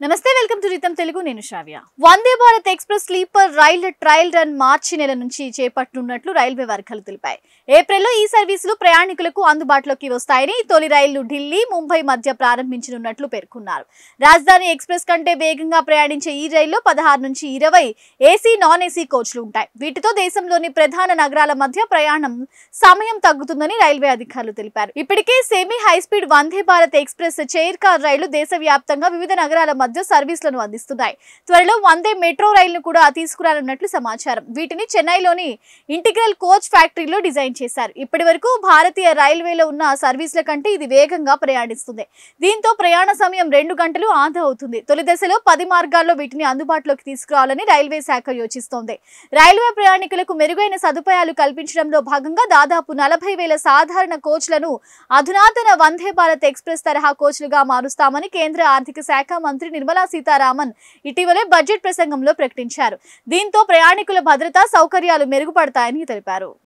నమస్తే welcome to rhythm Telugu నేను Shravya. Vande Bharat express sleeper rail trial run మార్చి నెల నుంచి చేపట్టనున్నట్లు రైల్వే వర్గాలు తెలిపాయి. ఏప్రిల్లో ఈ సర్వీసులు ప్రయాణికులకు అందుబాటులోకి వస్తాయని తొలి రైళ్లు ఢిల్లీ, ముంబై మధ్య ప్రారంభించనున్నట్లు పేర్కొన్నారు. రాజధాని ఎక్స్ప్రెస్ కంటే వేగంగా ప్రయాణించే ఈ రైల్లో 16 నుంచి 20 ఏసీ, నాన్ ఏసీ కోచ్లు ఉంటాయి. వీటితో దేశంలోని ప్రధాన నగరాల మధ్య ప్రయాణం సమయం తగ్గుతుందని రైల్వే అధికారులు తెలిపారు. ఇప్పటికే సెమీ హైస్పీడ్ వందే భారత్ ఎక్స్ప్రెస్ చైర్ కార్ రైళ్లు దేశవ్యాప్తంగా వివిధ నగరాల మధ్య సర్వీసులను అందిస్తున్నాయి. త్వరలో వందే మెట్రో రైలును కూడా తీసుకురానున్నట్లు సమాచారం. వీటిని చెన్నైలోని ఇంటిగ్రల్ కోచ్ ఫ్యాక్టరీలో డిజైన్ చేశారు. ఇప్పటి వరకు భారతీయ రైల్వేలో ఉన్న సర్వీసుల కంటే ఇది వేగంగా ప్రయాణిస్తుంది. దీంతో ప్రయాణ సమయం 2 గంటలు ఆదా అవుతుంది. తొలి దశలో 10 మార్గాల్లో వీటిని అందుబాటులోకి తీసుకురావాలని రైల్వే శాఖ యోచిస్తోంది. రైల్వే ప్రయాణికులకు మెరుగైన సదుపాయాలు కల్పించడంలో భాగంగా దాదాపు 40,000 సాధారణ కోచ్లను అధునాతన వందే భారత్ ఎక్స్ప్రెస్ తరహా కోచ్లుగా మారుస్తామని కేంద్ర ఆర్థిక శాఖ మంత్రి నిర్మలా సీతారామన్ ఇటీవలే బడ్జెట్ ప్రసంగంలో ప్రకటించారు. దీంతో ప్రయాణికుల భద్రతా సౌకర్యాలు మెరుగుపడతాయని తెలిపారు.